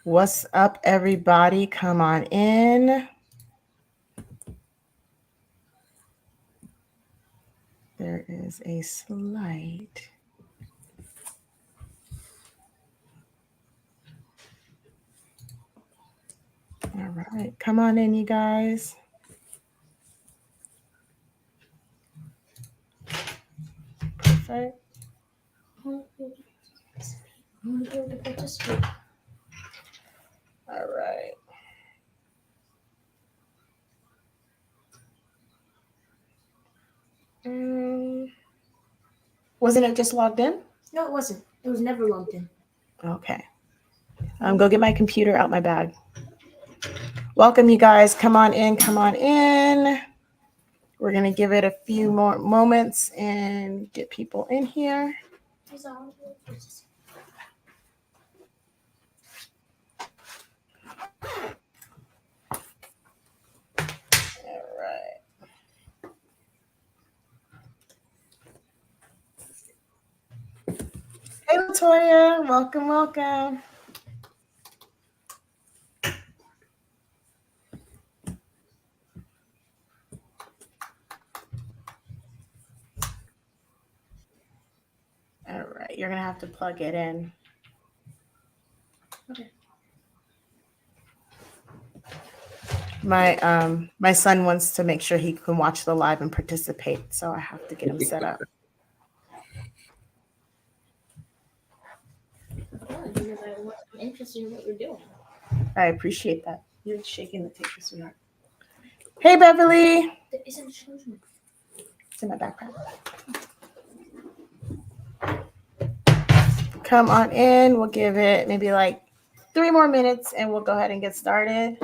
What's up, everybody? Come on in. There is a slight. All right. Come on in, you guys. Perfect. All right. Wasn't it just logged in? No, it wasn't. It was never logged in. Okay. Go get my computer out my bag. Welcome, you guys. Come on in. Come on in. We're going to give it a few more moments and get people in here. All right. Hey, Latoya. Welcome, welcome. All right. You're going to have to plug it in. Okay. My son wants to make sure he can watch the live and participate, so I have to get him set up. Because I'm interested in what you're doing. I appreciate that. You're shaking the paper, sweetheart. Hey, Beverly. There isn't a children. It's in my backpack. Come on in. We'll give it maybe like 3 more minutes and we'll go ahead and get started.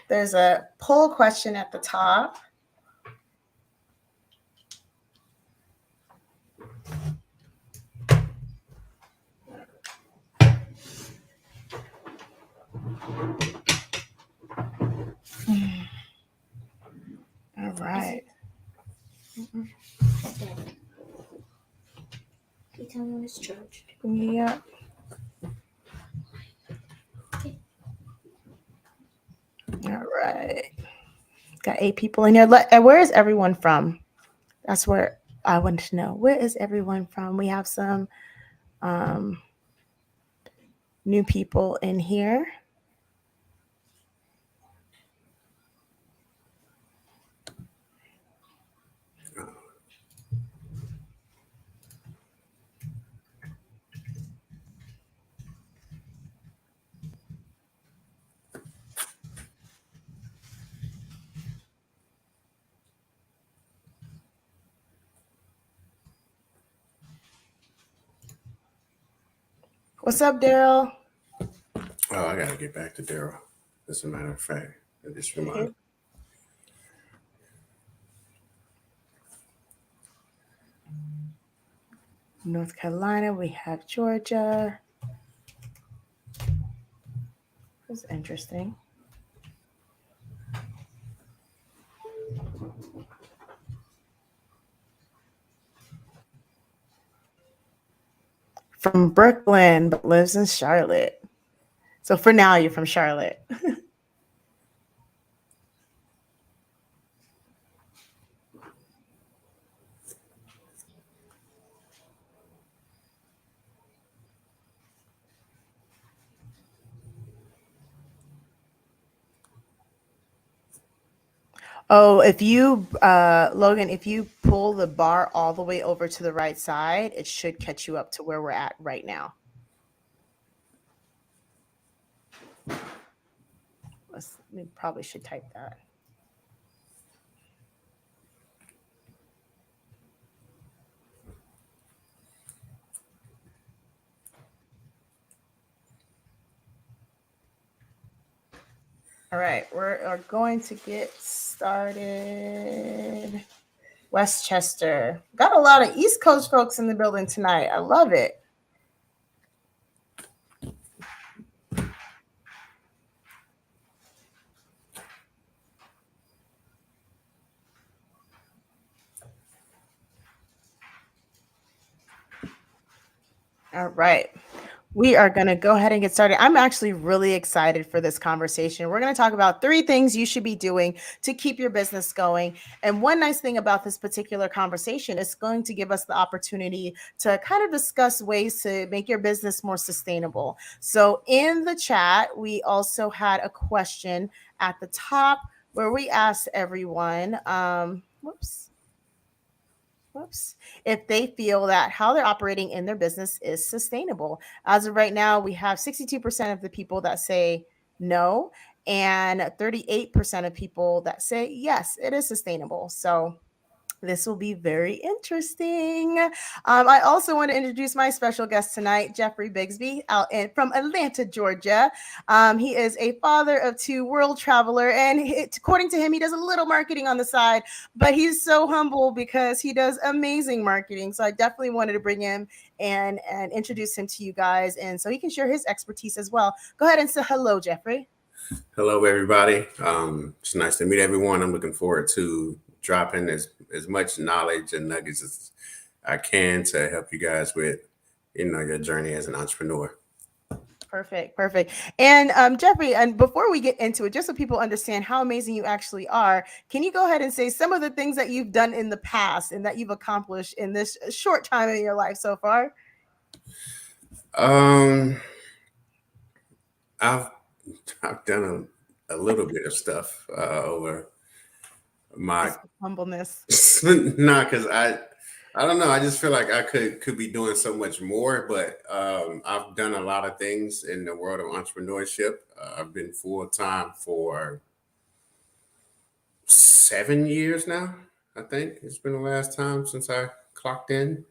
There's a poll question at the top. All right. Can you tell me when it's charged? Yeah. All right. Got 8 people in here. Where is everyone from? That's where I want to know. Where is everyone from? We have some new people in here. What's up, Daryl? Oh, I gotta get back to Daryl. As a matter of fact, I just reminded. North Carolina, we have Georgia. That's interesting. From Brooklyn, but lives in Charlotte. So for now, you're from Charlotte. Oh, if you, Logan, if you pull the bar all the way over to the right side, it should catch you up to where we're at right now. We probably should type that. All right, we're going to get started. Westchester. Got a lot of East Coast folks in the building tonight. I love it. All right. We are going to go ahead and get started. I'm actually really excited for this conversation. We're going to talk about 3 things you should be doing to keep your business going. And one nice thing about this particular conversation is going to give us the opportunity to kind of discuss ways to make your business more sustainable. So, in the chat, we also had a question at the top where we asked everyone, whoops, if they feel that how they're operating in their business is sustainable. As of right now, we have 62% of the people that say no, and 38% of people that say yes, it is sustainable. So this will be very interesting. I also want to introduce my special guest tonight, Jeffrey Bigsby, from Atlanta, Georgia. He is a father of 2, world traveler, and according to him, he does a little marketing on the side, but he's so humble because he does amazing marketing. So I definitely wanted to bring him and introduce him to you guys, and so he can share his expertise as well. Go ahead and say hello, Jeffrey. Hello, everybody. It's nice to meet everyone. I'm looking forward to dropping as much knowledge and nuggets as I can to help you guys with, your journey as an entrepreneur. Perfect, perfect. And Jeffrey, and before we get into it, just so people understand how amazing you actually are, can you go ahead and say some of the things that you've done in the past and that you've accomplished in this short time in your life so far? Um, I've I've done a little bit of stuff over my Just humbleness. because I don't know. I just feel like I could be doing so much more, but I've done a lot of things in the world of entrepreneurship. I've been full time for 7 years now. I think it's been the last time since I clocked in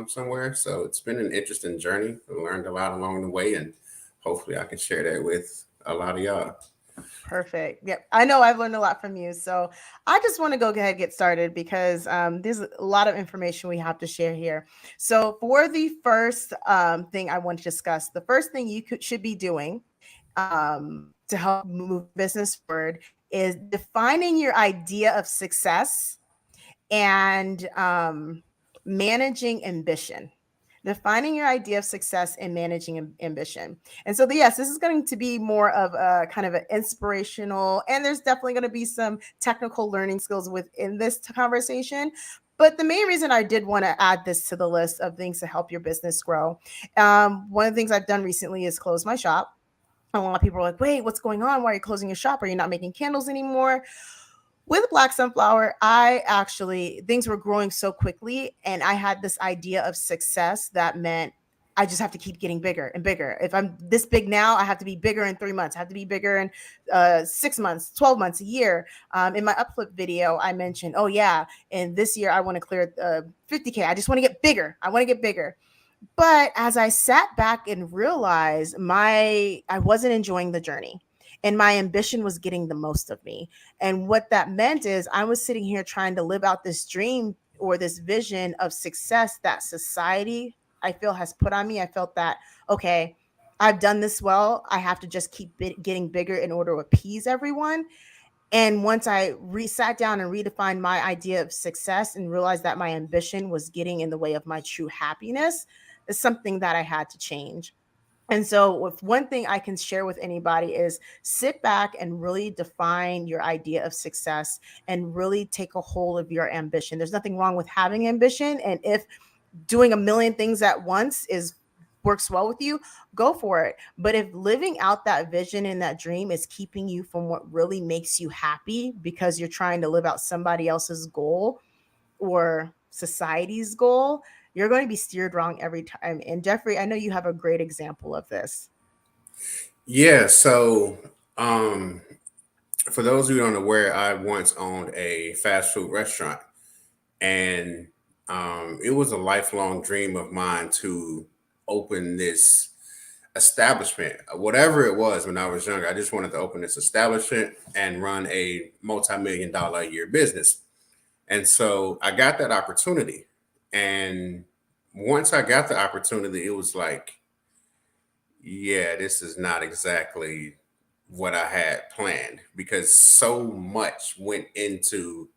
somewhere. So it's been an interesting journey. I learned a lot along the way, and hopefully I can share that with a lot of y'all. Perfect. Yep. I know I've learned a lot from you. So I just want to go ahead and get started because there's a lot of information we have to share here. So for the first thing I want to discuss, the first thing you should be doing to help move business forward is defining your idea of success and managing ambition. Defining your idea of success and managing ambition. And so, yes, this is going to be more of a kind of an inspirational, and there's definitely going to be some technical learning skills within this conversation. But the main reason I did want to add this to the list of things to help your business grow, one of the things I've done recently is close my shop. A lot of people are like, wait, what's going on? Why are you closing your shop? Are you not making candles anymore? With Black Sunflower, I actually, things were growing so quickly, and I had this idea of success that meant I just have to keep getting bigger and bigger. If I'm this big now, I have to be bigger in 3 months. I have to be bigger in 6 months, 12 months, a year. In my upflip video, I mentioned, oh yeah, and this year I want to clear 50K. I just want to get bigger. I want to get bigger. But as I sat back and realized I wasn't enjoying the journey and my ambition was getting the most of me. And what that meant is I was sitting here trying to live out this dream or this vision of success that society I feel has put on me. I felt that, okay, I've done this well. I have to just keep getting bigger in order to appease everyone. And once I sat down and redefined my idea of success and realized that my ambition was getting in the way of my true happiness, is something that I had to change. And so, if one thing I can share with anybody is sit back and really define your idea of success and really take a hold of your ambition. There's nothing wrong with having ambition. And if doing a million things at once is works well with you, go for it. But if living out that vision and that dream is keeping you from what really makes you happy because you're trying to live out somebody else's goal or society's goal, you're going to be steered wrong every time. And Jeffrey, I know you have a great example of this. Yeah. So for those who aren't aware, I once owned a fast food restaurant, and it was a lifelong dream of mine to open this establishment, whatever it was when I was younger. I just wanted to open this establishment and run a multi-million-dollar a year business. And so I got that opportunity. And once I got the opportunity, it was like, yeah, this is not exactly what I had planned because so much went into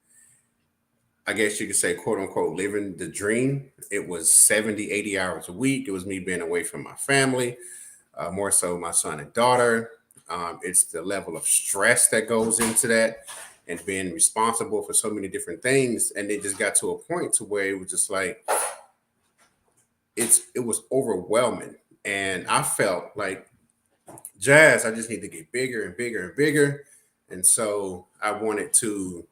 I guess you could say, quote unquote, living the dream. It was 70, 80 hours a week. It was me being away from my family, more so my son and daughter. It's the level of stress that goes into that and being responsible for so many different things. And it just got to a point to where it was just like, it was overwhelming. And I felt like, Jazz, I just need to get bigger and bigger and bigger. And so I wanted to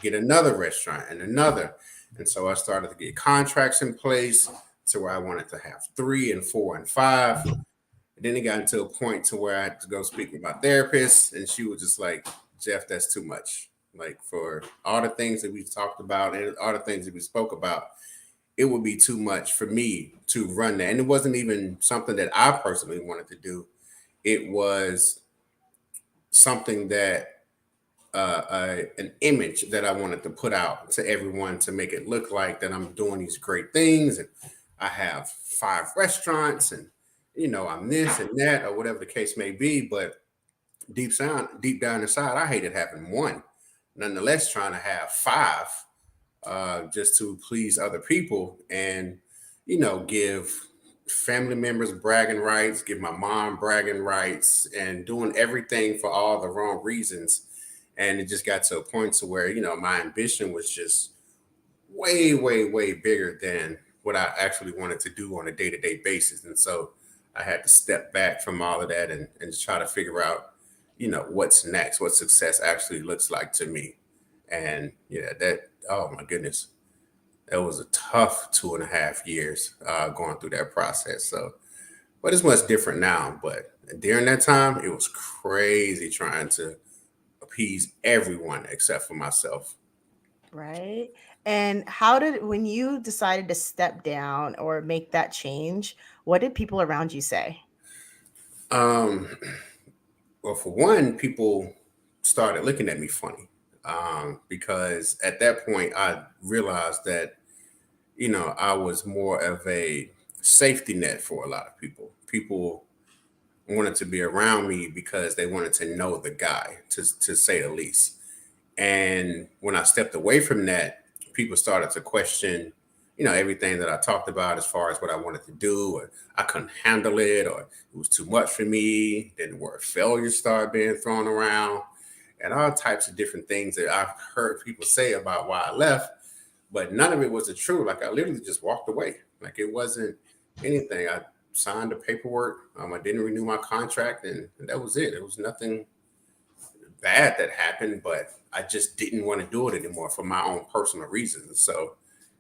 get another restaurant and another. And so I started to get contracts in place to where I wanted to have three and four and five. And then it got into a point to where I had to go speak with my therapist, and she was just like, Jeff, that's too much. Like, for all the things that we talked about and all the things that we spoke about, it would be too much for me to run that. And it wasn't even something that I personally wanted to do. It was something that an image that I wanted to put out to everyone to make it look like that I'm doing these great things and I have five restaurants and I'm this and that or whatever the case may be. But deep down inside, I hated having one. Nonetheless, trying to have five just to please other people and give family members bragging rights, give my mom bragging rights, and doing everything for all the wrong reasons. And it just got to a point to where my ambition was just way, way, way bigger than what I actually wanted to do on a day-to-day basis. And so I had to step back from all of that and try to figure out what's next, what success actually looks like to me. And yeah, that, oh my goodness, that was a tough 2.5 years going through that process. So, but it's much different now. But during that time, it was crazy trying to appease everyone except for myself. Right. And when you decided to step down or make that change, what did people around you say? Um, well, for one, people started looking at me funny because at that point I realized that I was more of a safety net for a lot of people. People wanted to be around me because they wanted to know the guy, to say the least. And when I stepped away from that, people started to question, everything that I talked about as far as what I wanted to do, or I couldn't handle it, or it was too much for me. Then the word failure started being thrown around, and all types of different things that I've heard people say about why I left, but none of it was the truth. Like, I literally just walked away. Like, it wasn't anything. I signed the paperwork. I didn't renew my contract, and that was it. It was nothing bad that happened, but I just didn't want to do it anymore for my own personal reasons. So,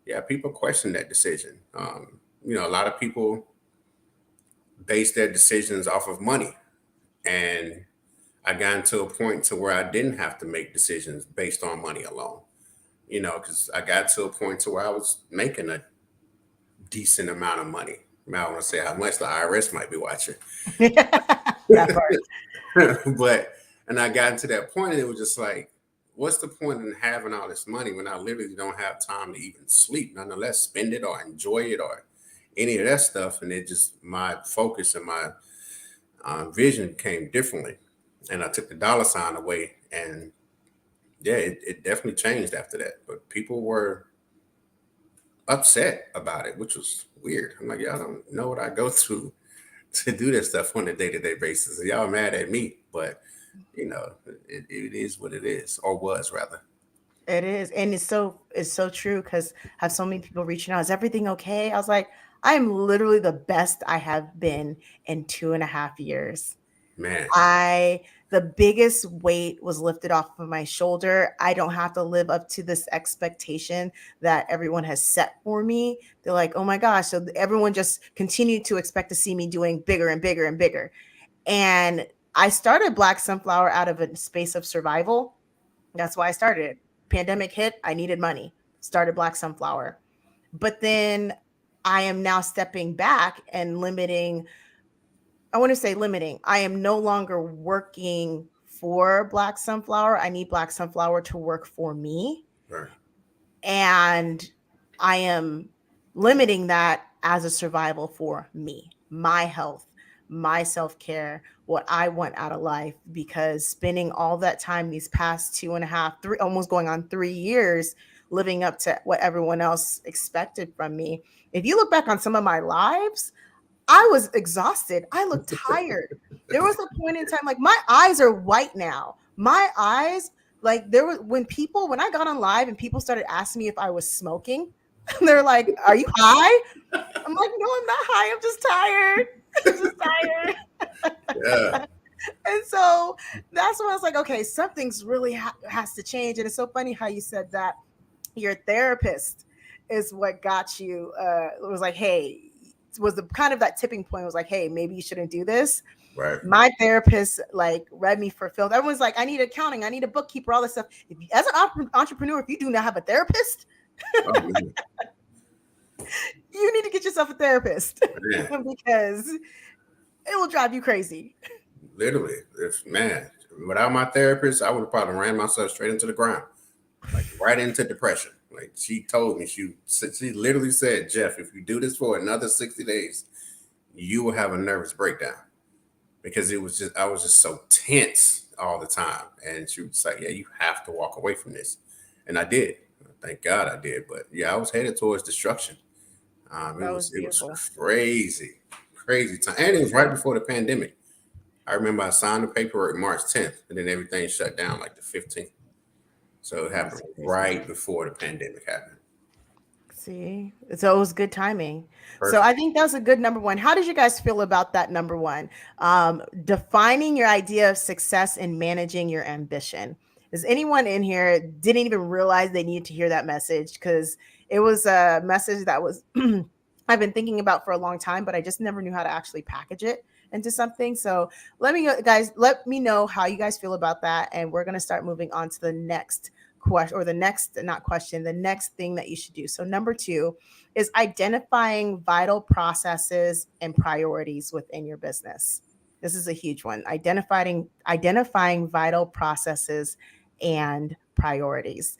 yeah, people question that decision. A lot of people base their decisions off of money, and I got into a point to where I didn't have to make decisions based on money alone. Because I got to a point to where I was making a decent amount of money. I don't want to say how much, the IRS might be watching. That part. But and I got into that point and it was just like, what's the point in having all this money when I literally don't have time to even sleep, nonetheless spend it or enjoy it or any of that stuff. And it just, my focus and my vision came differently, and I took the dollar sign away. And yeah, it definitely changed after that. But people were upset about it, which was weird. I'm like, y'all don't know what I go through to do this stuff on a day-to-day basis. Y'all mad at me, but it is what it is, or was rather. It is. And it's so true because I have so many people reaching out. Is everything okay? I was like, I am literally the best I have been in 2.5 years. Man, I The biggest weight was lifted off of my shoulder. I don't have to live up to this expectation that everyone has set for me. They're like, oh my gosh. So everyone just continued to expect to see me doing bigger and bigger and bigger. And I started Black Sunflower out of a space of survival. That's why I started it. Pandemic hit, I needed money. Started Black Sunflower. But then I am now stepping back and limiting. I want to say limiting. I am no longer working for Black Sunflower. I need Black Sunflower to work for me. right. And I am limiting that as a survival for me, my health, my self care, what I want out of life. Because spending all that time these past 2.5, three, almost going on 3 years living up to what everyone else expected from me. If you look back on some of my lives, I was exhausted. I looked tired. There was a point in time, like my eyes are white now. My eyes, like there was when I got on live and people started asking me if I was smoking, they're like, "Are you high?" I'm like, "No, I'm not high. I'm just tired. I'm just tired." Yeah. And so that's when I was like, okay, something's really has to change. And it's so funny how you said that your therapist is what got you. It was like, hey, was the kind of that tipping point was like, hey, maybe you shouldn't do this. Right. My therapist like read me for filth. Everyone's like, I need accounting, I need a bookkeeper, all this stuff. If you, as an entrepreneur, if you do not have a therapist, Oh, man. you need to get yourself a therapist Man. because it will drive you crazy. Literally, if man, without my therapist, I would have probably ran myself straight into the ground, like right into depression. Like she told me, she literally said, Jeff, if you do this for another 60 days, you will have a nervous breakdown because I was just so tense all the time. And she was like, yeah, you have to walk away from this. And I did. Thank God I did. But yeah, I was headed towards destruction. That was It was beautiful. crazy time. And it was right before the pandemic. I remember I signed the paperwork March 10th, and then everything shut down like the 15th. So it That's happened crazy. right before the pandemic happened. See, so it was good timing. So Perfect. I think that's a good number one. How did you guys feel about that number one? Defining your idea of success and managing your ambition. Is anyone in here didn't even realize they needed to hear that message? Because it was a message that was I've been thinking about for a long time, but I just never knew how to actually package it into something. So let me guys, let me know how you guys feel about that, and we're gonna start moving on to the next question, or the next, not question, the next thing that you should do. So number two is identifying vital processes and priorities within your business. This is a huge one. Identifying vital processes and priorities.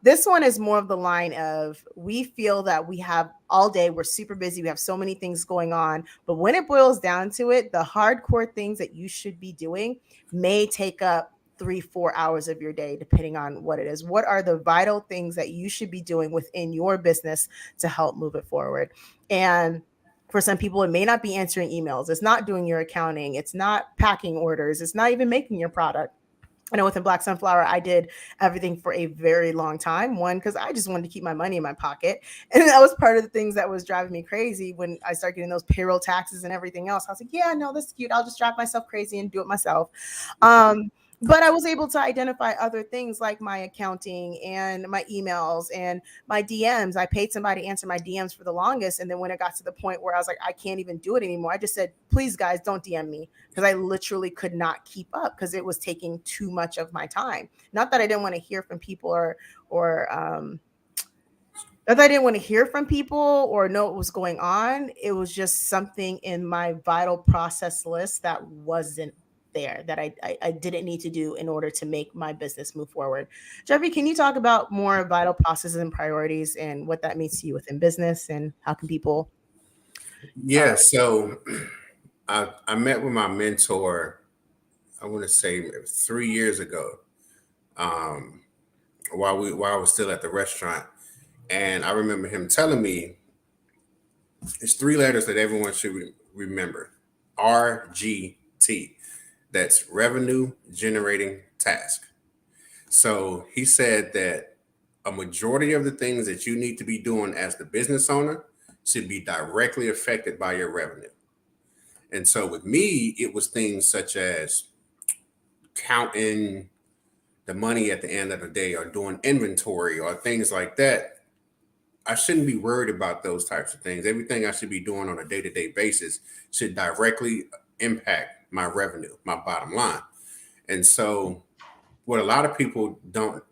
This one is more of the line of we feel that we have all day, we're super busy, we have so many things going on, but when it boils down to it, the hardcore things that you should be doing may take up 3-4 hours of your day, depending on what it is. What are the vital things that you should be doing within your business to help move it forward? And for some people, it may not be answering emails, it's not doing your accounting, it's not packing orders, it's not even making your product. I know within Black Sunflower, I did everything for a very long time. One, because I just wanted to keep my money in my pocket. And that was part of the things that was driving me crazy when I started getting those payroll taxes and everything else. I was like, yeah, no, that's cute. I'll just drive myself crazy and do it myself. But I was able to identify other things like my accounting and my emails and my DMs. I paid somebody to answer my DMs for the longest. And then when it got to the point where I was like, I can't even do it anymore, I just said, please, guys, don't DM me, because I literally could not keep up because it was taking too much of my time. Not that I didn't want to hear from people or not that I didn't want to hear from people or know what was going on. It was just something in my vital process list that wasn't there, that I didn't need to do in order to make my business move forward. Jeffrey, can you talk about more vital processes and priorities and what that means to you within business, and how can people Yeah. So I met with my mentor, I want to say 3 years ago, um, while I was still at the restaurant. And I remember him telling me it's three letters that everyone should remember: RGT. That's revenue generating task. So he said that a majority of the things that you need to be doing as the business owner should be directly affected by your revenue. And so with me, it was things such as counting the money at the end of the day or doing inventory or things like that. I shouldn't be worried about those types of things. Everything I should be doing on a day to day basis should directly impact my revenue, my bottom line. And so, what a lot of people don't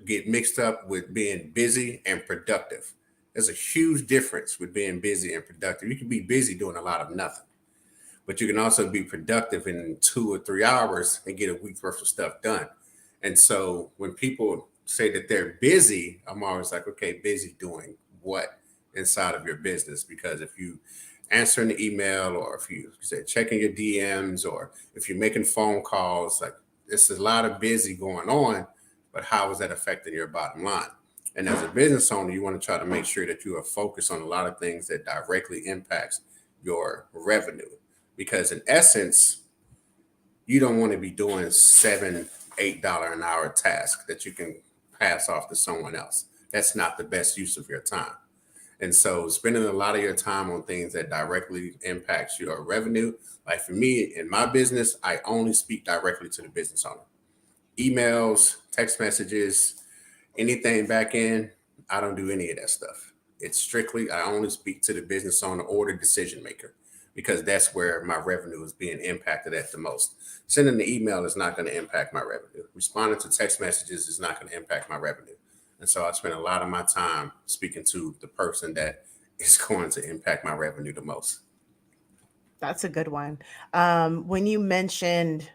get mixed up with being busy and productive. There's a huge difference with being busy and productive. You can be busy doing a lot of nothing, but you can also be productive in 2 or 3 hours and get a week's worth of stuff done. And so when people say that they're busy, I'm always like, okay, busy doing what inside of your business? Because if you answering the email, or if you say checking your DMs, or if you're making phone calls, like there's a lot of busy going on, but how is that affecting your bottom line? And as a business owner, you want to try to make sure that you are focused on a lot of things that directly impacts your revenue. Because in essence, you don't want to be doing $7, $8 an hour tasks that you can pass off to someone else. That's not the best use of your time. And so spending a lot of your time on things that directly impacts your revenue. Like for me in my business, I only speak directly to the business owner. Emails, text messages, anything back end, I don't do any of that stuff. It's strictly, I only speak to the business owner or the decision maker because that's where my revenue is being impacted at the most. Sending the email is not going to impact my revenue. Responding to text messages is not going to impact my revenue. And so I spend a lot of my time speaking to the person that is going to impact my revenue the most. That's a good one. When you mentioned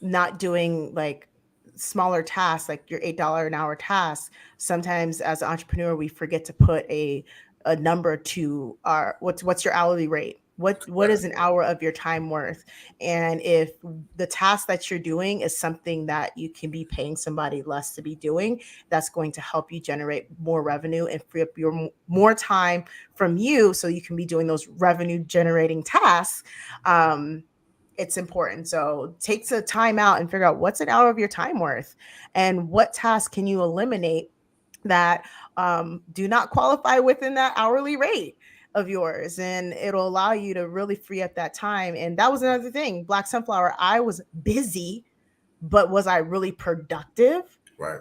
not doing like smaller tasks, like your $8 an hour tasks, sometimes as an entrepreneur, we forget to put a number to our what's your hourly rate? What Right. is an hour of your time worth? And if the task that you're doing is something that you can be paying somebody less to be doing, that's going to help you generate more revenue and free up your more time from you so you can be doing those revenue generating tasks. um, it's important. So take the time out and figure out what's an hour of your time worth and what tasks can you eliminate that do not qualify within that hourly rate of yours. And it'll allow you to really free up that time. And that was another thing. Black Sunflower, I was busy, but was I really productive? Right.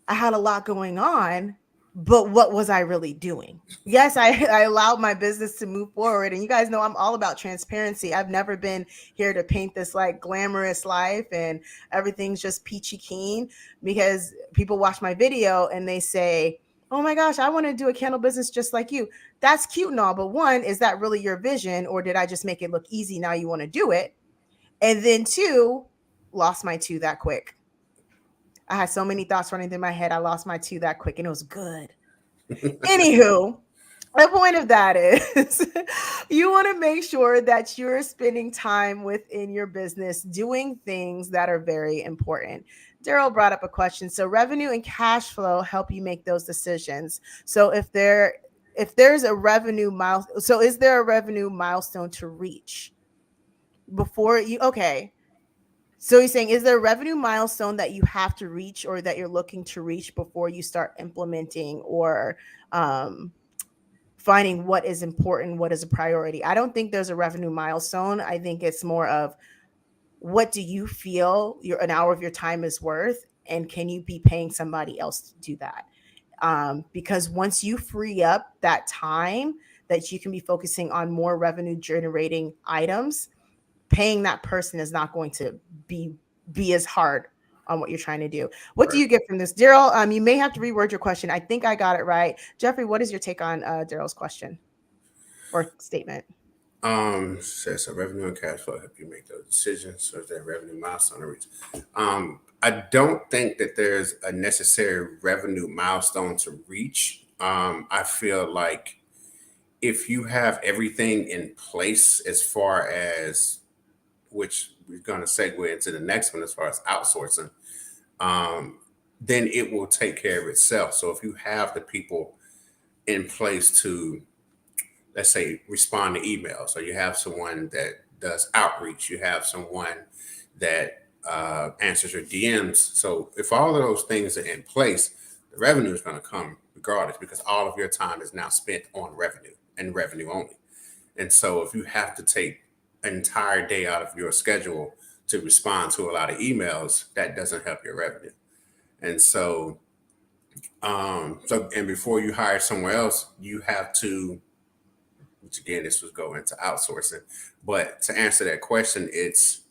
I had a lot going on, but what was I really doing? Yes, I allowed my business to move forward. And you guys know I'm all about transparency. I've never been here to paint this like glamorous life and everything's just peachy keen, because people watch my video and they say, oh my gosh, I want to do a candle business just like you. That's cute and all, but one, is that really your vision? Or did I just make it look easy? Now you want to do it. And then two, lost my two that quick. I had so many thoughts running through my head. I lost my two that quick and it was good. Anywho, the point of that is you want to make sure that you're spending time within your business doing things that are very important. Daryl brought up a question. So revenue and cash flow help you make those decisions. So if there's a revenue milestone, so is there a revenue milestone to reach before you? Okay. So he's saying, is there a revenue milestone that you have to reach or that you're looking to reach before you start implementing or um, finding what is important, what is a priority? I don't think there's a revenue milestone. I think it's more of what do you feel an hour of your time is worth, and can you be paying somebody else to do that? Because once you free up that time that you can be focusing on more revenue generating items, paying that person is not going to be be as hard on what you're trying to do. What do Right. you get from this, Daryl? You may have to reword your question. I think I got it right. Jeffrey, what is your take on Daryl's question or statement? Says so revenue and cash flow help you make those decisions. So is that revenue milestone to reach? I don't think that there's a necessary revenue milestone to reach. I feel like if you have everything in place as far as which we're going to segue into the next one as far as outsourcing, um, then it will take care of itself. So if you have the people in place to, let's say, respond to emails, so you have someone that does outreach, you have someone that answers your DMs. So if all of those things are in place, the revenue is going to come regardless because all of your time is now spent on revenue and revenue only. And so if you have to take an entire day out of your schedule to respond to a lot of emails, that doesn't help your revenue. And so and before you hire somewhere else, you have to, which again, this was go into outsourcing. But to answer that question, it's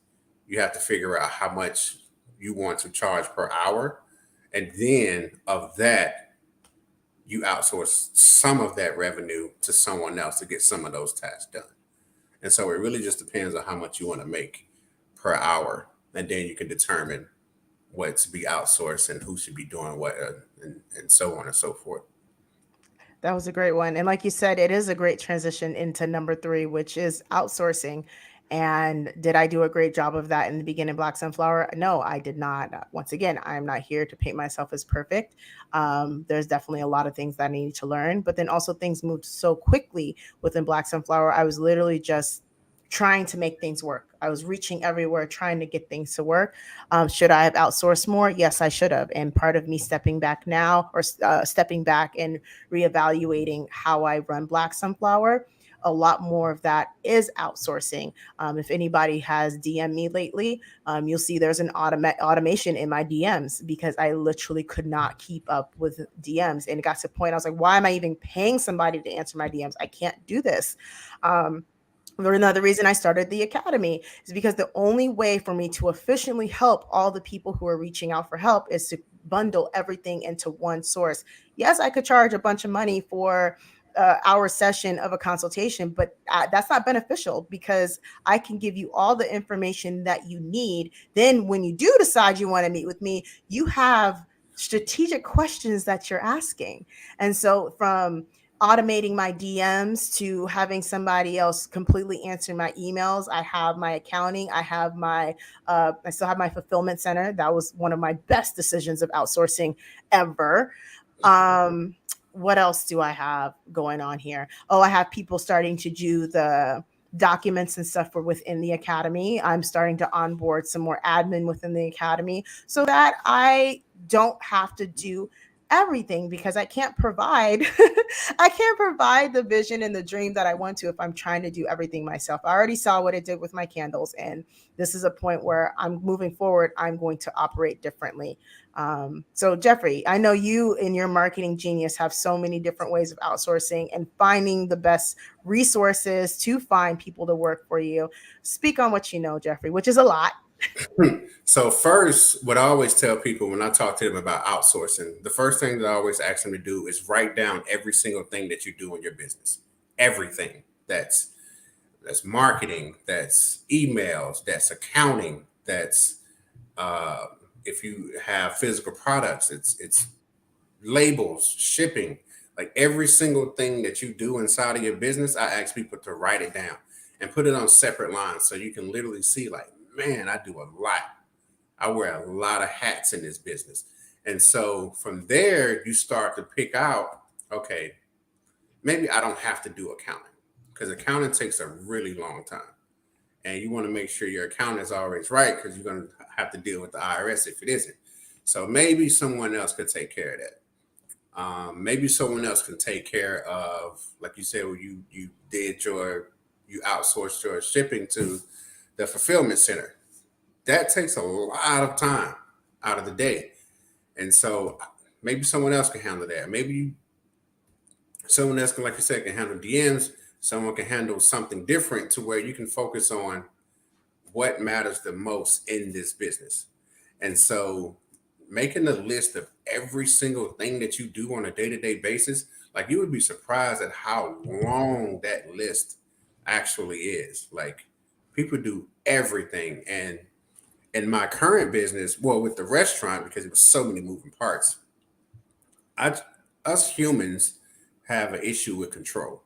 you have to figure out how much you want to charge per hour. And then of that, you outsource some of that revenue to someone else to get some of those tasks done. And so it really just depends on how much you want to make per hour. And then you can determine what to be outsourced and who should be doing what and so on and so forth. That was a great one. And like you said, it is a great transition into number three, which is outsourcing. And did I do a great job of that in the beginning, Black Sunflower? No, I did not. Once again, I'm not here to paint myself as perfect. There's definitely a lot of things that I need to learn, but then also things moved so quickly within Black Sunflower. I was literally just trying to make things work. I was reaching everywhere, trying to get things to work. Should I have outsourced more? Yes, I should have. And part of me stepping back now, or stepping back and reevaluating how I run Black Sunflower, a lot more of that is outsourcing. If anybody has DM me lately, you'll see there's an automation in my DMs because I literally could not keep up with DMs. And it got to the point I was like, why am I even paying somebody to answer my DMs? I can't do this. Another reason I started the academy is because the only way for me to efficiently help all the people who are reaching out for help is to bundle everything into one source. Yes, I could charge a bunch of money for our session of a consultation, but that's not beneficial because I can give you all the information that you need. Then when you do decide you want to meet with me, you have strategic questions that you're asking. And so from automating my DMs to having somebody else completely answer my emails. I have my accounting. I have my, I still have my fulfillment center. That was one of my best decisions of outsourcing ever. What else do I have going on here? Oh, I have people starting to do the documents and stuff for within the academy. I'm starting to onboard some more admin within the academy so that I don't have to do everything because I can't provide I can't provide the vision and the dream that I want to if I'm trying to do everything myself. I already saw what it did with my candles, and this is a point where I'm moving forward. I'm going to operate differently. So Jeffrey, I know you in your marketing genius have so many different ways of outsourcing and finding the best resources to find people to work for you. Speak on what you know, Jeffrey, which is a lot. So first, what I always tell people when I talk to them about outsourcing, the first thing that I always ask them to do is write down every single thing that you do in your business. Everything. That's marketing, that's emails, that's accounting, that's uh, if you have physical products, it's labels, shipping, like every single thing that you do inside of your business. I ask people to write it down and put it on separate lines so you can literally see, like, man, I do a lot. I wear a lot of hats in this business. And so from there, you start to pick out, okay, maybe I don't have to do accounting because accounting takes a really long time. And you want to make sure your accountant is always right because you're going to have to deal with the IRS if it isn't. So maybe someone else could take care of that. Maybe someone else can take care of, like you said, well, you outsourced your shipping to the fulfillment center. That takes a lot of time out of the day. And so maybe someone else can handle that. Maybe someone else can, like you said, can handle DMs. Someone can handle something different to where you can focus on what matters the most in this business. And so making a list of every single thing that you do on a day-to-day basis, like you would be surprised at how long that list actually is. Like people do everything. And in my current business, well, with the restaurant, because it was so many moving parts, I us humans have an issue with control.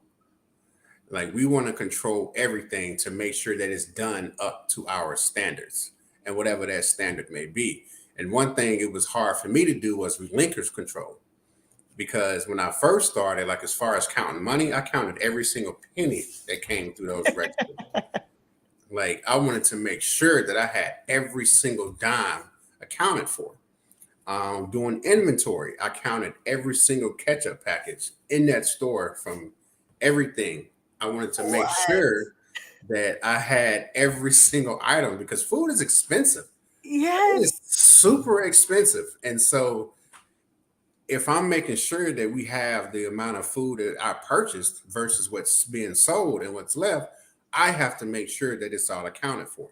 Like we want to control everything to make sure that it's done up to our standards and whatever that standard may be. And one thing it was hard for me to do was relinquish control because when I first started, like as far as counting money, I counted every single penny that came through those registers. Like I wanted to make sure that I had every single dime accounted for. Doing inventory, I counted every single ketchup package in that store from everything. I wanted to make What? sure that I had every single item because food is expensive. It is Yes. super expensive. And so if I'm making sure that we have the amount of food that I purchased versus what's being sold and what's left, I have to make sure that it's all accounted for.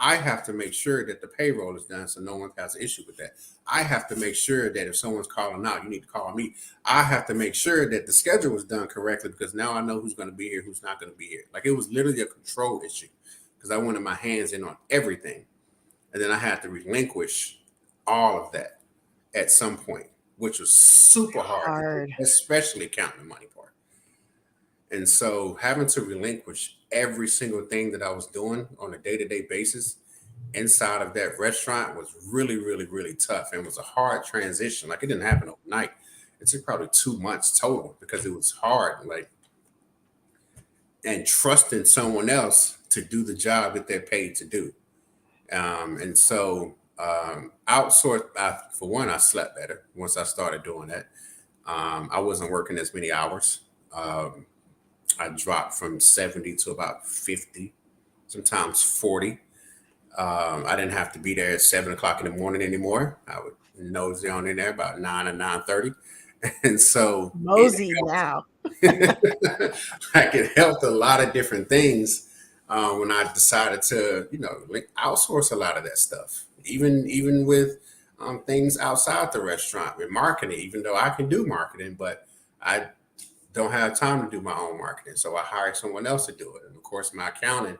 I have to make sure that the payroll is done so no one has an issue with that. I have to make sure that if someone's calling out, you need to call me. I have to make sure that the schedule was done correctly because now I know who's going to be here, who's not going to be here. Like it was literally a control issue because I wanted my hands in on everything. And then I had to relinquish all of that at some point, which was super hard to do, Hard. especially counting the money part. And so having to relinquish every single thing that I was doing on a day-to-day basis inside of that restaurant was really, really, really tough. And it was a hard transition. Like, it didn't happen overnight. It took probably 2 months total because it was hard. Like, and trusting someone else to do the job that they're paid to do. And so outsource. For one, I slept better once I started doing that. I wasn't working as many hours. Um, I dropped from 70 to about 50, sometimes 40. I didn't have to be there at 7 o'clock in the morning anymore. I would nosy on in there about 9 or 9:30, and so it Mosey now. like, it helped a lot of different things when I decided to, like, outsource a lot of that stuff, even with things outside the restaurant with marketing. Even though I can do marketing, but I don't have time to do my own marketing, so I hired someone else to do it. And of course, my accounting.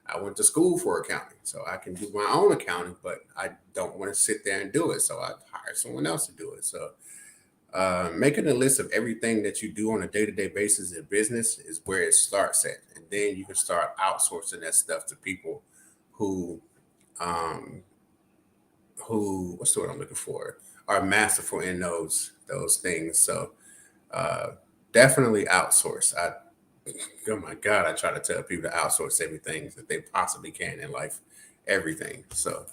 I went to school for accounting, so I can do my own accounting, but I don't want to sit there and do it, so I hired someone else to do it. So making a list of everything that you do on a day-to-day basis in business is where it starts at, and then you can start outsourcing that stuff to people who, um, what's the word I'm looking for, are masterful in those things. So uh, definitely outsource. Oh my God, I try to tell people to outsource everything that they possibly can in life, everything. So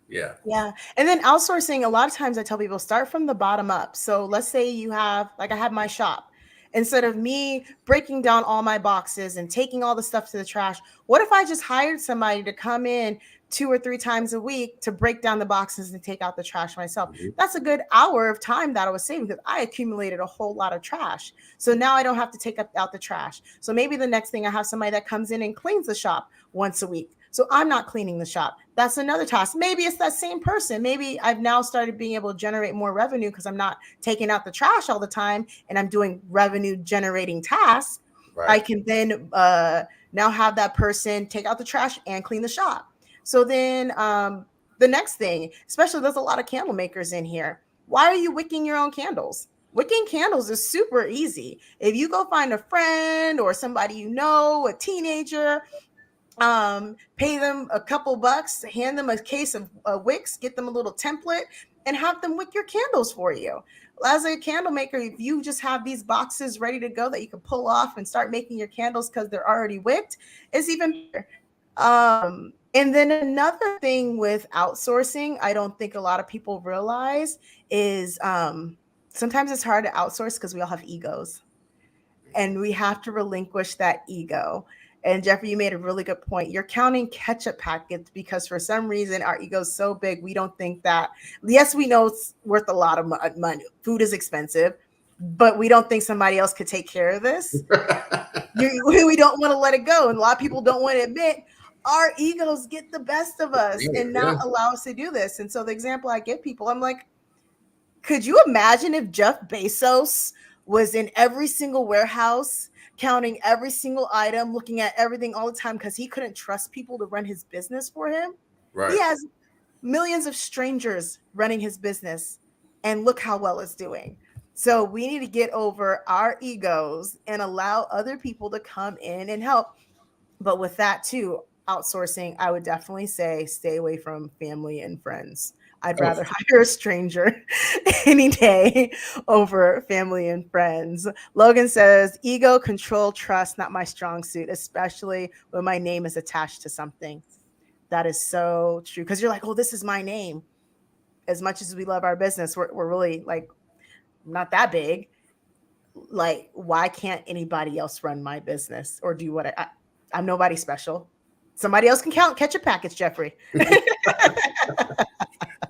yeah. Yeah. And then outsourcing, a lot of times I tell people start from the bottom up. So let's say you have, like, I have my shop. Instead of me breaking down all my boxes and taking all the stuff to the trash, what if I just hired somebody to come in 2 or 3 times a week to break down the boxes and take out the trash myself? Mhm. That's a good hour of time that I was saving because I accumulated a whole lot of trash. So now I don't have to take out the trash. So maybe the next thing I have somebody that comes in and cleans the shop once a week. So I'm not cleaning the shop. That's another task. Maybe it's that same person. Maybe I've now started being able to generate more revenue because I'm not taking out the trash all the time and I'm doing revenue generating tasks. I Right. can then now have that person take out the trash and clean the shop. So then the next thing, especially there's a lot of candle makers in here. Why are you wicking your own candles? Wicking candles is super easy. If you go find a friend or somebody you know, a teenager, pay them a couple bucks, hand them a case of wicks, get them a little template, and have them wick your candles for you. As a candle maker, if you just have these boxes ready to go that you can pull off and start making your candles because they're already wicked, it's even better. And then another thing with outsourcing, I don't think a lot of people realize is sometimes it's hard to outsource because we all have egos and we have to relinquish that ego. And Jeffrey, you made a really good point. You're counting ketchup packets because for some reason our ego is so big, we don't think that, yes, we know it's worth a lot of money. Food is expensive, but we don't think somebody else could take care of this. We don't want to let it go. And a lot of people don't want to admit our egos get the best of us and not Yeah. allow us to do this. And so the example I give people, I'm like, could you imagine if Jeff Bezos was in every single warehouse, counting every single item, looking at everything all the time because he couldn't trust people to run his business for him? He Right. has millions of strangers running his business, and look how well it's doing. So we need to get over our egos and allow other people to come in and help. But with that too, outsourcing, I would definitely say stay away from family and friends. I'd Oh, rather hire a stranger any day over family and friends. Logan says, ego, control, trust, not my strong suit, especially when my name is attached to something. That is so true. Because you're like, oh, this is my name. As much as we love our business, we're really like not that big. Like, why can't anybody else run my business or do what I'm nobody special. Somebody else can count catch a package, Jeffrey.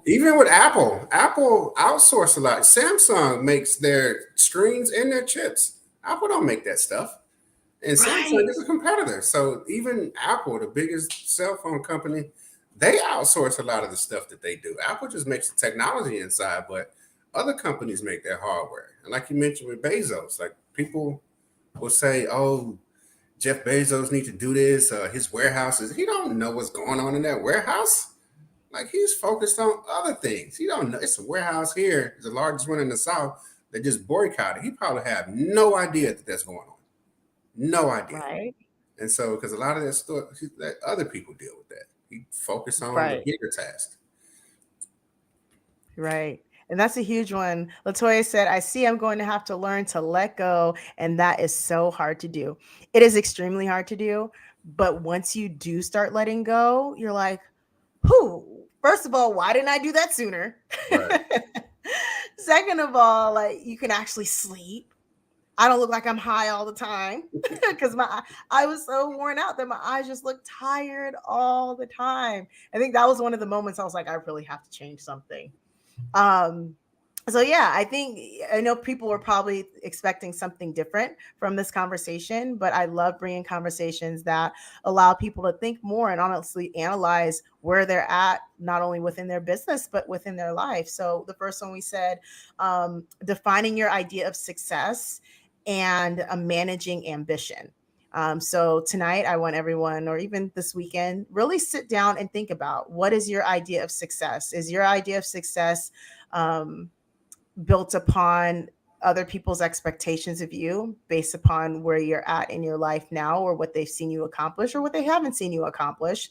even with Apple outsource a lot. Samsung makes their screens and their chips. Apple don't make that stuff. And Samsung Right. is a competitor. So even Apple, the biggest cell phone company, they outsource a lot of the stuff that they do. Apple just makes the technology inside, but other companies make their hardware. And like you mentioned with Bezos, like, people will say, "Oh, Jeff Bezos need to do this. His warehouses." He don't know what's going on in that warehouse. Like, he's focused on other things. He don't know. It's a warehouse here, the largest one in the South, that just boycotted. He probably have no idea that that's going on. No idea. Right. And so, because a lot of that stuff, that other people deal with that. He focus on the Right. bigger task. Right. And that's a huge one. Latoya said, I see I'm going to have to learn to let go. And that is so hard to do. It is extremely hard to do. But once you do start letting go, you're like, who? First of all, why didn't I do that sooner? Right. Second of all, like you can actually sleep. I don't look like I'm high all the time because I was so worn out that my eyes just looked tired all the time. I think that was one of the moments I was like, I really have to change something. Um, so yeah, I know people were probably expecting something different from this conversation, but I love bringing conversations that allow people to think more and honestly analyze where they're at, not only within their business but within their life. So the first one we said, defining your idea of success and managing ambition. So tonight, I want everyone, or even this weekend, really sit down and think about what is your idea of success? Is your idea of success um, built upon other people's expectations of you based upon where you're at in your life now, or what they've seen you accomplish, or what they haven't seen you accomplish?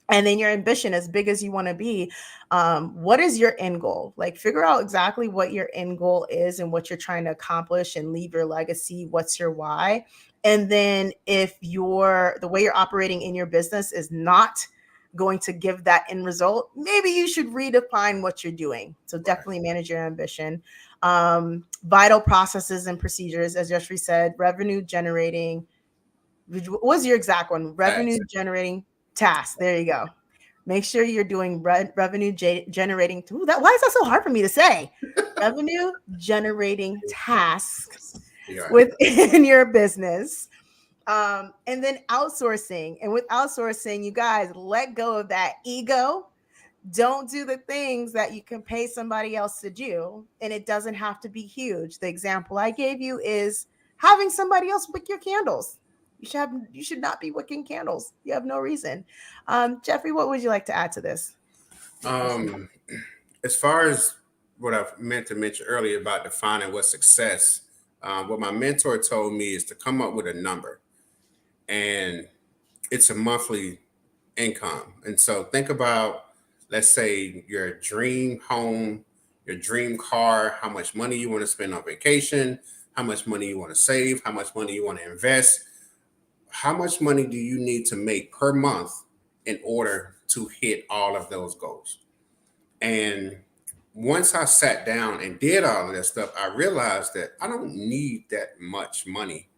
And then your ambition, as big as you want to be, what is your end goal? Like figure out exactly what your end goal is and what you're trying to accomplish and leave your legacy. What's your why? And then if the way you're operating in your business is not going to give that end result, maybe you should redefine what you're doing. So Right. definitely manage your ambition. Vital processes and procedures, as Yashri said, revenue generating. What was your exact one? Revenue Task. generating tasks. There you go. Make sure you're doing revenue generating. Ooh, why is that so hard for me to say? Revenue generating tasks Yeah. within your business. And then outsourcing. And with outsourcing, you guys let go of that ego. Don't do the things that you can pay somebody else to do. And it doesn't have to be huge. The example I gave you is having somebody else wick your candles. You should not be wicking candles. You have no reason. Jeffrey, what would you like to add to this? Um, as far as what I've meant to mention earlier about defining what success, what my mentor told me is to come up with a number, and it's a monthly income. And so think about, let's say, your dream home, your dream car, how much money you want to spend on vacation, how much money you want to save, how much money you want to invest. How much money do you need to make per month in order to hit all of those goals? And once I sat down and did all of that stuff, I realized that I don't need that much money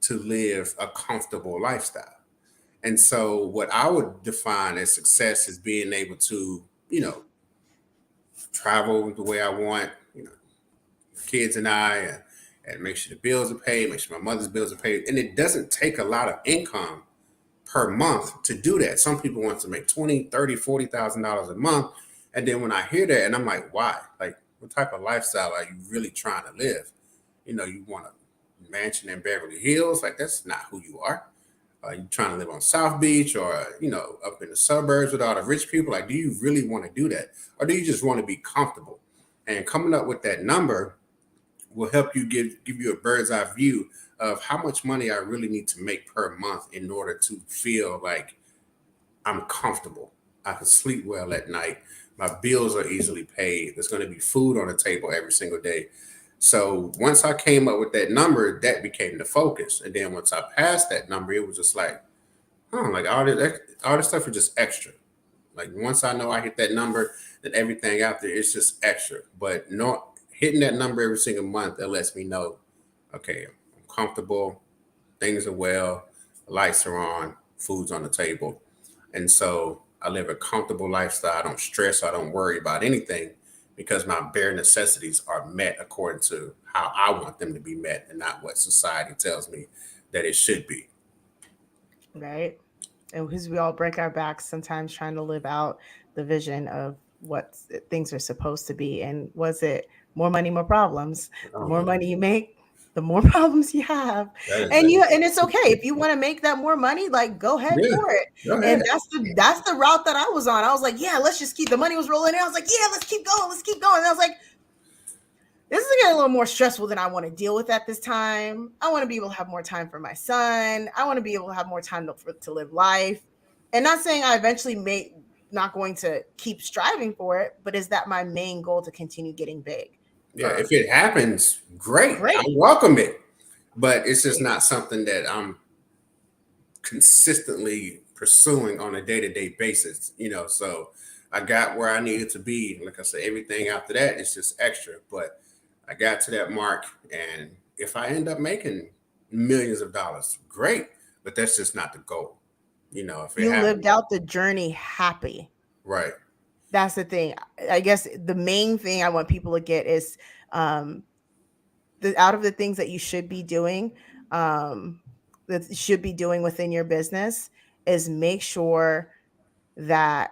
to live a comfortable lifestyle. And so, what I would define as success is being able to, travel the way I want, kids and I, and make sure the bills are paid, make sure my mother's bills are paid. And it doesn't take a lot of income per month to do that. Some people want to make 20, 30, $40,000 a month. And then when I hear that, and I'm like, why? Like, what type of lifestyle are you really trying to live? You want a mansion in Beverly Hills? Like, that's not who you are. Are you trying to live on South Beach or, up in the suburbs with all the rich people? Like, do you really want to do that? Or do you just want to be comfortable? And coming up with that number will help you give you a bird's eye view of how much money I really need to make per month in order to feel like I'm comfortable. I can sleep well at night. My bills are easily paid. There's going to be food on the table every single day. So once I came up with that number, that became the focus. And then once I passed that number, it was just like, like all this stuff is just extra. Like once I know I hit that number, then everything out there is just extra. But not hitting that number every single month, that lets me know, okay, I'm comfortable, things are well, lights are on, food's on the table. And so I live a comfortable lifestyle. I don't stress, I don't worry about anything because my bare necessities are met according to how I want them to be met and not what society tells me that it should be. Right. And because we all break our backs sometimes trying to live out the vision of what things are supposed to be. And was it more money, more problems? The more money you make, the more problems you have. That is And it's okay. If you want to make that more money, like go ahead Yeah, for it. go ahead. And that's the route that I was on. I was like, yeah, let's just keep the money was rolling in. I was like, yeah, let's keep going. And I was like, this is getting a little more stressful than I want to deal with at this time. I want to be able to have more time for my son. I want to be able to have more time to live life. And not saying I eventually may not going to keep striving for it, but is that my main goal to continue getting big? Yeah, if it happens, great. I Great. welcome it. But it's just not something that I'm consistently pursuing on a day-to-day basis, so I got where I needed to be. Like I said, everything after that is just extra, but I got to that mark, and if I end up making millions of dollars, great, but that's just not the goal. If it You lived happens, out the journey happy. right. That's the thing. I guess the main thing I want people to get is um, out of the things that you should be doing, that you should be doing within your business, is make sure that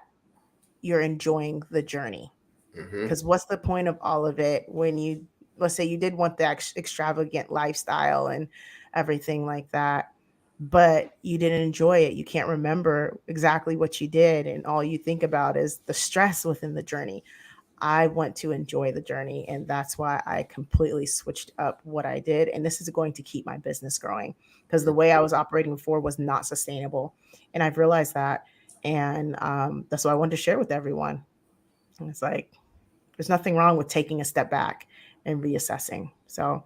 you're enjoying the journey. Hmm. Because what's the point of all of it when you, let's say you did want the extravagant lifestyle and everything like that, but you didn't enjoy it? You can't remember exactly what you did, and all you think about is the stress within the journey. I want to enjoy the journey. And that's why I completely switched up what I did. And this is going to keep my business growing, because the way I was operating before was not sustainable. And I've realized that. And that's what I wanted to share with everyone. And it's like, there's nothing wrong with taking a step back and reassessing. So,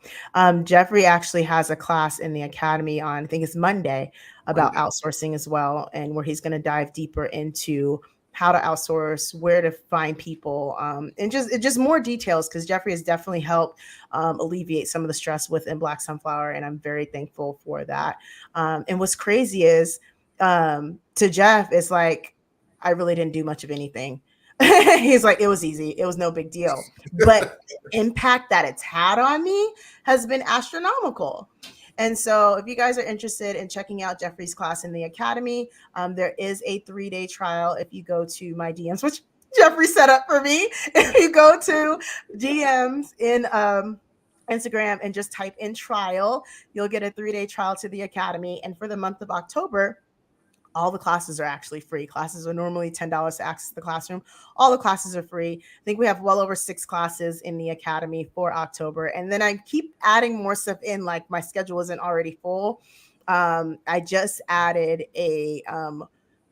Jeffrey actually has a class in the academy on, I think it's Monday, about Monday. outsourcing as well, and where he's going to dive deeper into how to outsource, where to find people, and just more details. Because Jeffrey has definitely helped alleviate some of the stress within Black Sunflower, and I'm very thankful for that. And what's crazy is, to Jeff, it's like I really didn't do much of anything. He's like, it was easy. It was no big deal. But the impact that it's had on me has been astronomical. And so, if you guys are interested in checking out Jeffrey's class in the academy, there is a 3-day trial. If you go to my DMs, which Jeffrey set up for me, if you go to DMs in Instagram and just type in trial, you'll get a 3-day trial to the academy. And for the month of October, all the classes are actually free. Classes are normally $10 to access the classroom. All the classes are free. I think we have well over 6 classes in the academy for October. And then I keep adding more stuff in, like my schedule isn't already full. I just added a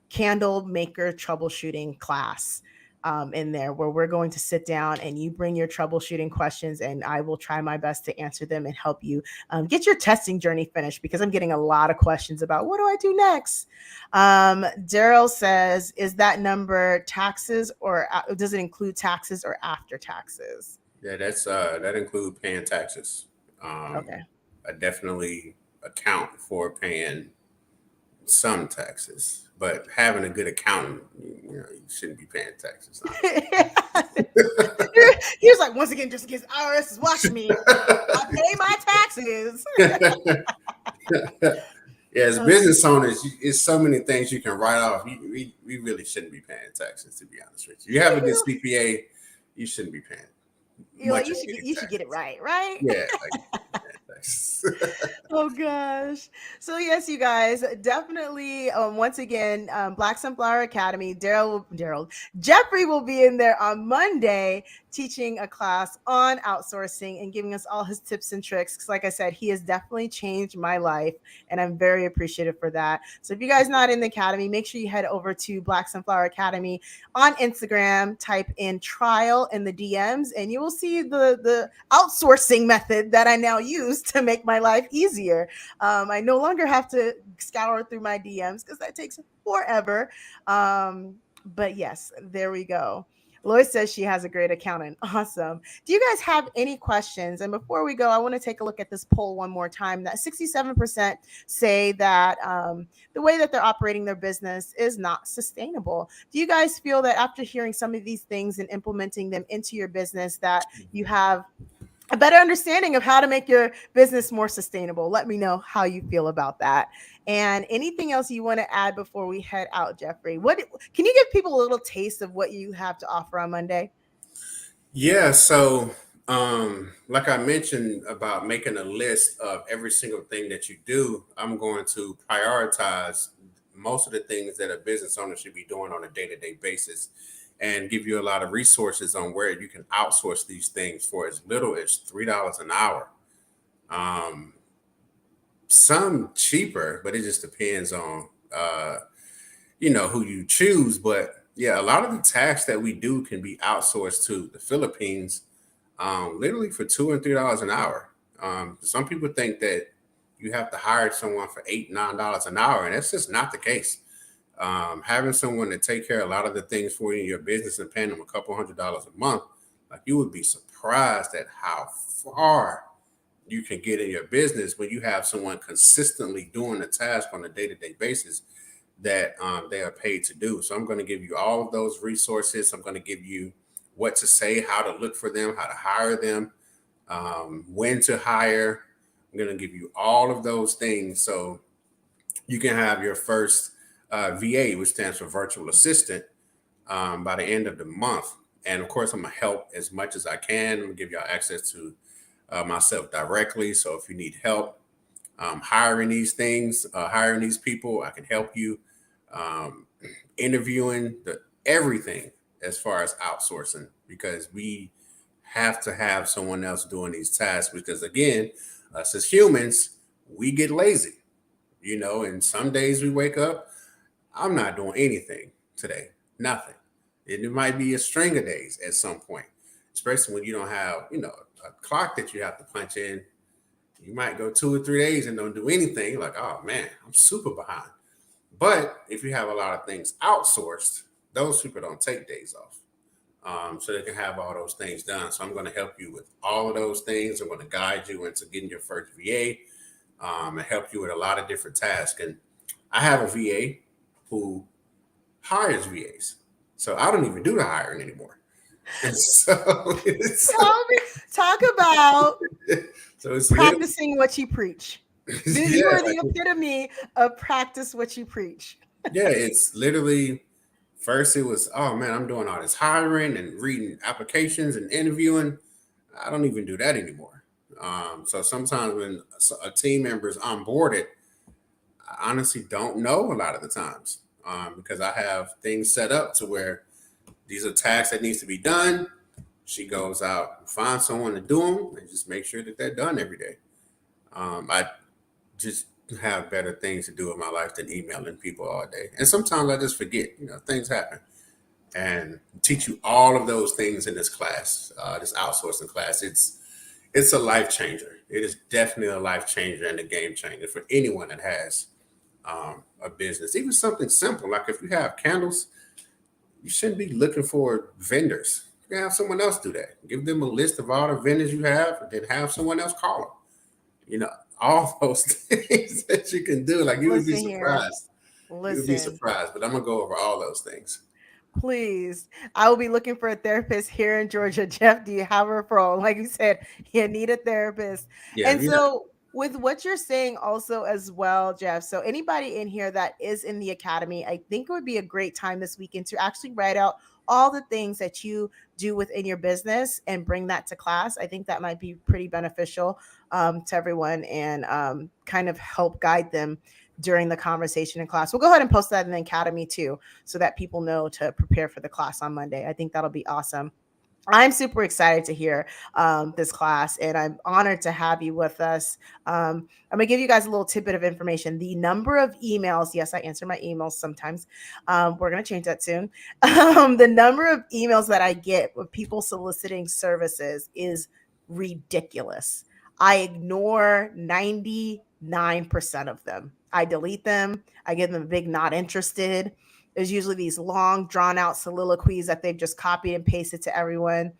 candle maker troubleshooting class in there, where we're going to sit down and you bring your troubleshooting questions, and I will try my best to answer them and help you get your testing journey finished, because I'm getting a lot of questions about what do I do next. Daryl says, is that number taxes, or does it include taxes or after taxes? Yeah, that includes paying taxes. Okay. I definitely account for paying some taxes, but having a good accountant, you shouldn't be paying taxes. He's like, once again, just in case IRS is watching me, I pay my taxes. Yeah, as business owners, it's so many things you can write off. We really shouldn't be paying taxes, to be honest with you. You have a good CPA, you shouldn't be paying You're like, much of you should get it right, right? Yeah, like taxes. Oh gosh. So yes, you guys, definitely once again, Black Sunflower Academy, Jeffrey will be in there on Monday teaching a class on outsourcing and giving us all his tips and tricks. Because like I said, he has definitely changed my life, and I'm very appreciative for that. So if you guys not in the academy, make sure you head over to Black Sunflower Academy on Instagram, type in trial in the DMs, and you will see the outsourcing method that I now use to make my life easier. I no longer have to scour through my DMs, because that takes forever. But yes, there we go. Lois says she has a great accountant. Awesome. Do you guys have any questions? And before we go, I want to take a look at this poll one more time. That 67% say that the way that they're operating their business is not sustainable. Do you guys feel that after hearing some of these things and implementing them into your business, that you have a better understanding of how to make your business more sustainable? Let me know how you feel about that. And anything else you want to add before we head out, Jeffrey? What can you give people a little taste of what you have to offer on Monday? Yeah, so like I mentioned about making a list of every single thing that you do, I'm going to prioritize most of the things that a business owner should be doing on a day-to-day basis. and give you a lot of resources on where you can outsource these things for as little as $3 an hour. Um, some cheaper, but it just depends on who you choose. But yeah, a lot of the tasks that we do can be outsourced to the Philippines, literally for $2 and $3 an hour. Some people think that you have to hire someone for $8, $9 an hour, and that's just not the case. Having someone to take care of a lot of the things for you in your business and paying them a couple $100s a month, like, you would be surprised at how far you can get in your business when you have someone consistently doing the task on a day-to-day basis that they are paid to do. So I'm going to give you all of those resources. I'm going to give you what to say, how to look for them, how to hire them, when to hire. I'm going to give you all of those things so you can have your first VA, which stands for virtual assistant, by the end of the month. And of course, I'm going to help as much as I can. I'm going to give y'all access to myself directly. So if you need help hiring these things, hiring these people, I can help you. Interviewing, everything as far as outsourcing, because we have to have someone else doing these tasks, because again, us as humans, we get lazy, and some days we wake up, I'm not doing anything today, nothing. And it might be a string of days at some point, especially when you don't have, a clock that you have to punch in. You might go 2 or 3 days and don't do anything. Like, oh man, I'm super behind. But if you have a lot of things outsourced, those people don't take days off. So they can have all those things done. So I'm going to help you with all of those things. I'm going to guide you into getting your first VA, and help you with a lot of different tasks. And I have a VA who hires VAs. So I don't even do the hiring anymore. And so Talk about so it's practicing what you preach. You are the like, epitome of practice what you preach. yeah, it's literally, first it was, oh man, I'm doing all this hiring and reading applications and interviewing. I don't even do that anymore. So sometimes when a team member is onboarded, I honestly don't know a lot of the times, because I have things set up to where these are tasks that needs to be done. She goes out and finds someone to do them and just make sure that they're done every day. I just have better things to do in my life than emailing people all day. And sometimes I just forget, things happen. And teach you all of those things in this class, this outsourcing class. It's a life changer. It is definitely a life changer and a game changer for anyone that has a business. Even something simple, like if you have candles, you shouldn't be looking for vendors. You can have someone else do that. Give them a list of all the vendors you have, and then have someone else call them. All those things that you can do. Like, you would be surprised. You would be surprised, but I'm gonna go over all those things. Please, I will be looking for a therapist here in Georgia. Jeff, do you have a referral? Like you said, you need a therapist. Yeah, And so, with what you're saying also as well, Jeff, so anybody in here that is in the academy, I think it would be a great time this weekend to actually write out all the things that you do within your business and bring that to class. I think that might be pretty beneficial to everyone, and kind of help guide them during the conversation in class. We'll go ahead and post that in the academy too, so that people know to prepare for the class on Monday. I think that'll be awesome. I'm super excited to hear this class, and I'm honored to have you with us. I'm going to give you guys a little tidbit of information. The number of emails, yes, I answer my emails sometimes. We're going to change that soon. The number of emails that I get with people soliciting services is ridiculous. I ignore 99% of them. I delete them. I give them a big not interested. There's usually these long, drawn out soliloquies that they've just copied and pasted to everyone.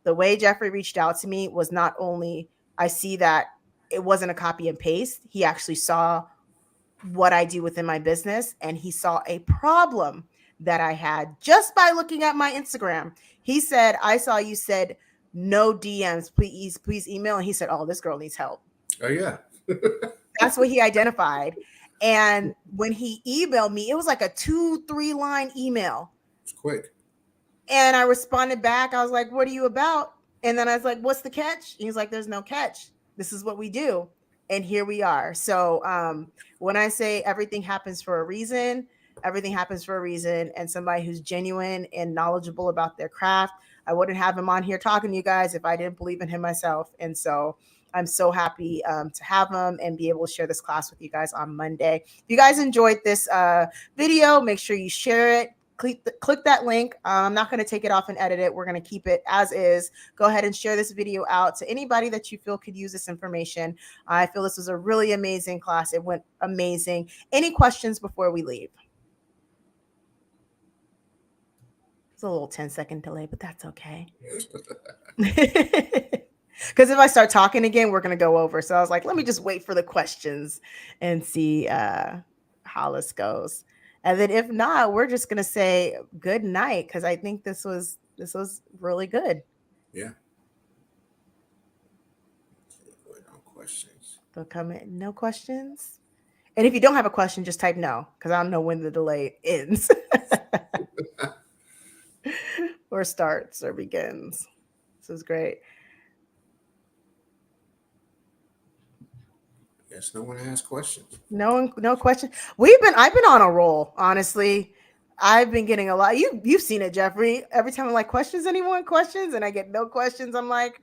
The way Jeffrey reached out to me was not only, I see that it wasn't a copy and paste, he actually saw what I do within my business, and he saw a problem that I had just by looking at my Instagram. He said, I saw you said no DMs, please email. And he said, oh, this girl needs help. Oh, yeah. That's what he identified. And when he emailed me, it was like a 2-3 line email. It's quick. And I responded back. I was like, what are you about? And then I was like, what's the catch? And he's like, there's no catch. This is what we do. And here we are. So when I say everything happens for a reason, Everything happens for a reason. And somebody who's genuine and knowledgeable about their craft. I wouldn't have him on here talking to you guys if I didn't believe in him myself. And so I'm so happy to have him and be able to share this class with you guys on Monday. If you guys enjoyed this video, make sure you share it. Click that link. I'm not going to take it off and edit it. We're going to keep it as is. Go ahead and share this video out to anybody that you feel could use this information. I feel this was a really amazing class. It went amazing. Any questions before we leave? It's a little 10-second delay, but that's okay. Because if I start talking again, we're going to go over. So I was like, let me just wait for the questions and see how this goes. And then if not, we're just going to say good night, because I think this was really good. Yeah. No questions. They'll come in. No questions. And if you don't have a question, just type no, because I don't know when the delay ends or starts or begins. This is great. Yes, no one has questions. No question. I've been on a roll, honestly. I've been getting a lot. You've seen it, Jeffrey. Every time I'm like, questions, anyone? Questions? And I get no questions. I'm like,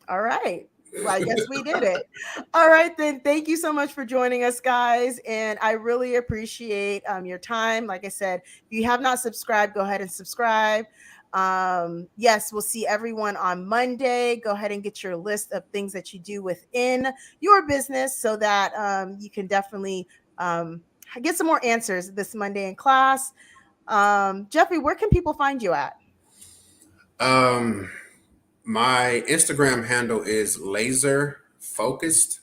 all right. Well, I guess we did it. All right, then. Thank you so much for joining us, guys. And I really appreciate your time. Like I said, if you have not subscribed, go ahead and subscribe. Yes, we'll see everyone on Monday. Go ahead and get your list of things that you do within your business so that you can definitely get some more answers this Monday in class. Jeffrey, where can people find you at? My Instagram handle is laser focused.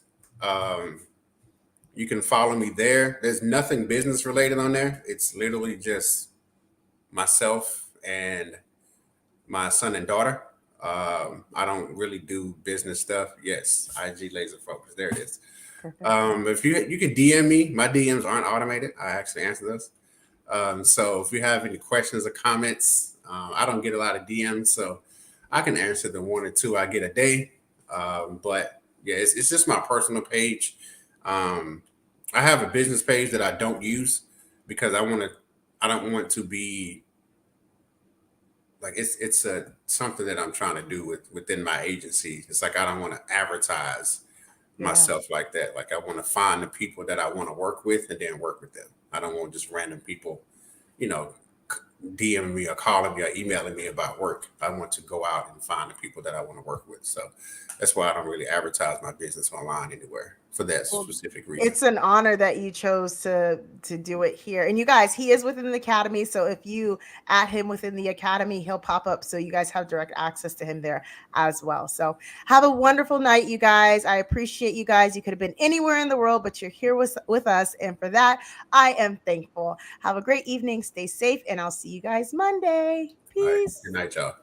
You can follow me there. There's nothing business related on there. It's literally just myself and my son and daughter. I don't really do business stuff. Yes, IG laser focus. There it is. If you can DM me, my DMs aren't automated. I actually answer those. So if you have any questions or comments, I don't get a lot of DMs, so I can answer the one or two I get a day. But yeah, it's just my personal page. I have a business page that I don't use because I don't want to be like it's something that I'm trying to do within my agency. It's like I don't want to advertise myself like that. Like I want to find the people that I want to work with and then work with them. I don't want just random people, DMing me or calling me or emailing me about work. I want to go out and find the people that I want to work with. So that's why I don't really advertise my business online anywhere for that specific reason. It's an honor that you chose to do it here. And you guys, he is within the academy. So if you add him within the academy, he'll pop up. So you guys have direct access to him there as well. So have a wonderful night, you guys. I appreciate you guys. You could have been anywhere in the world, but you're here with us. And for that, I am thankful. Have a great evening. Stay safe. And I'll see you guys Monday. Peace. All right. Good night, y'all.